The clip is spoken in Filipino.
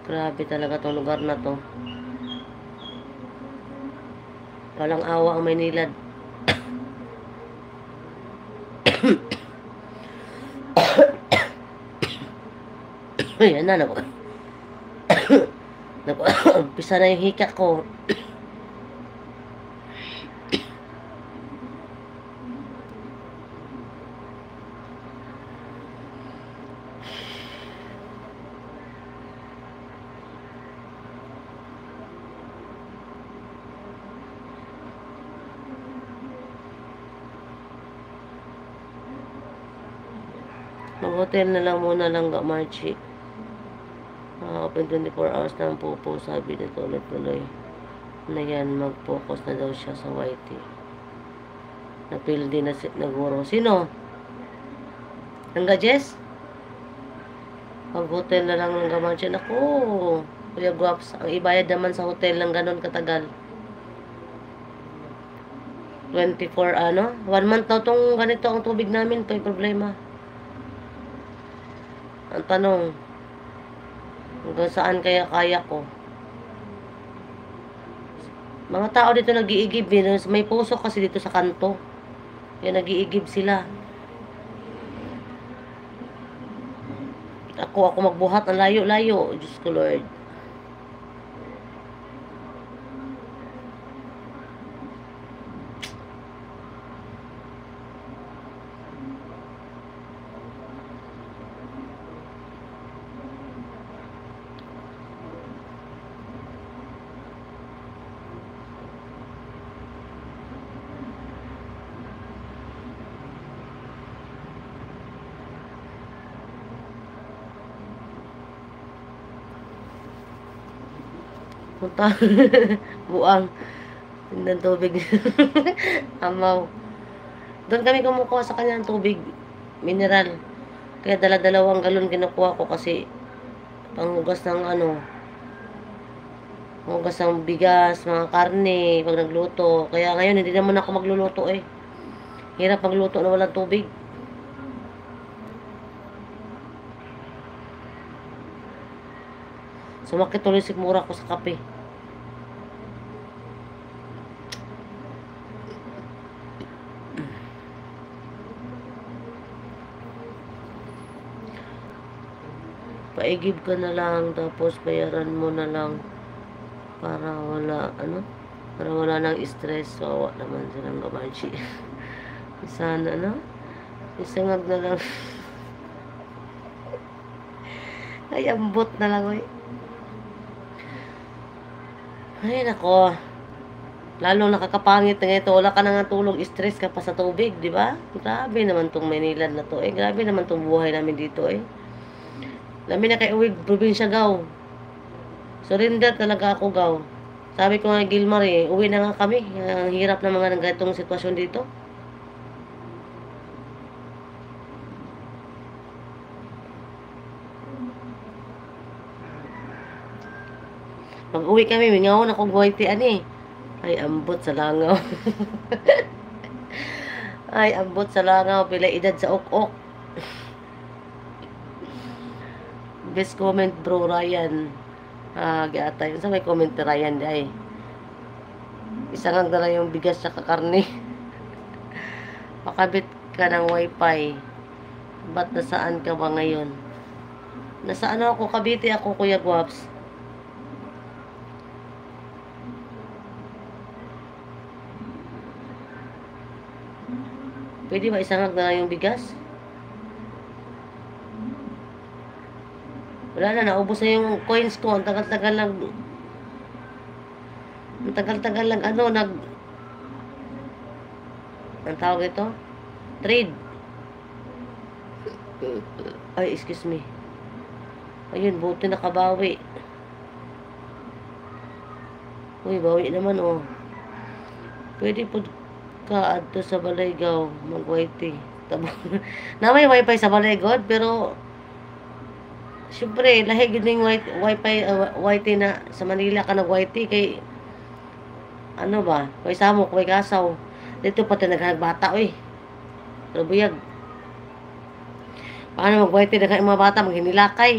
Grabe talaga tong lugar na to. Walang awa ang Maynilad. Ayan na, umpisa na yung hika ko. Mag-hotel na lang muna lang ga Marchi. Open 24 hours na ang pupo, sabi nito ulit-tuloy. Na yan, mag-focus na daw siya sa YT. Napil din na naguro. Sino? Hangga Jess? Mag-hotel na lang ng Marchi. Naku, Kuya Guaps, ang ibayad naman sa hotel lang ganon katagal. 24 ano? 1 month na itong ganito ang tubig namin. Ito yung problema. Ang tanong, hanggang saan kaya ko? Mga tao dito nag-iigib. May puso kasi dito sa kanto. Kaya nag-iigib sila. Ako magbuhat ang layo-layo. Diyos ko Lord. Punta. Buang. Tindan tubig. Amaw. Doon kami kumukuha sa kanya ng tubig. Mineral. Kaya dala-dalawang galon kinukuha ko kasi panghugas ng panghugas ng bigas, mga karne, pag nagluto. Kaya ngayon hindi naman ako magluluto eh. Hirap magluto na walang tubig. Sumakit tuloy sigmura ko sa kape. Paigib ka na lang, tapos bayaran mo na lang para wala, para wala nang stress. Wawa naman silang gabanshi. Sana, isangag na lang. Ay, ambot na lang, oy. Ay, nako. Lalo nakakapangit na ito. Wala ka na nga tulog, stress ka pa sa tubig, di ba? Grabe naman tong Manila na to. Grabe naman tong buhay namin dito, Lami na kay uwig, probinsya, gaw. Surrender talaga ako, gaw. Sabi ko nga, Gilmar, uwi na nga kami. Ang hirap na mga ganitong sitwasyon dito. Pag-uwi kami, mingaw na kong guwaitian Ay, ambot sa langaw. Ay, ambot sa langaw. Pila edad sa ok-ok. Best comment, bro, Ryan. Giatay. Sa may comment ni Ryan, ay. Isang ang dala yung bigas sa kakarne. Pakabit ka ng wifi. Ba't nasaan ka ba ngayon? Nasaan ako? Cavite ako, Kuya Guaps. Pwede ba isangag na lang yung bigas? Wala na, naubos na yung coins ko. Ang tagal-tagal lang. Ang tagal-tagal lang, ang tawag ito? Trade. Ay, excuse me. Ayun, buti nakabawi. Uy, bawi naman, Pwede po ka adto sa Balaygaw, mag-YT. Na may wifi sa Balaygod, pero syempre, lahig yun yung wifi, YT na sa Manila ka nag-YT kay kay Samo, kay Kasaw. Dito pati naghagbata, Pero buyag. Paano mag-YT na kayo mga bata, maghinilakay.